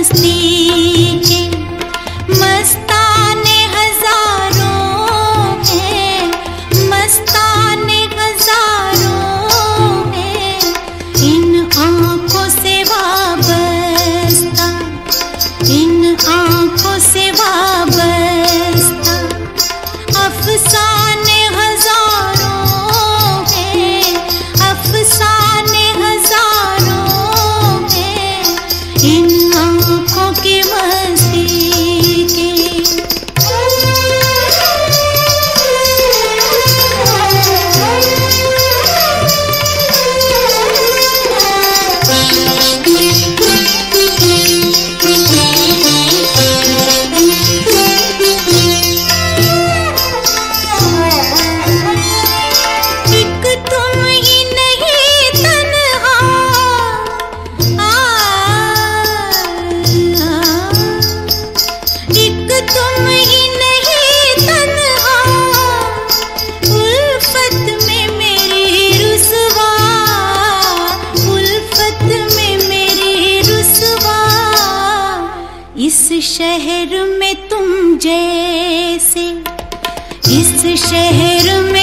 मस्ती के मस्ताने हजारों हैं, मस्ताने हजारों हैं, इन आँखों से वाबस्ता, इन आँखों से वाबस्ता अफसाने हजारों हैं, अफसाने हजारों हैं, इन आँखों की मस्ती के। इस शहर में तुम जैसे, इस शहर में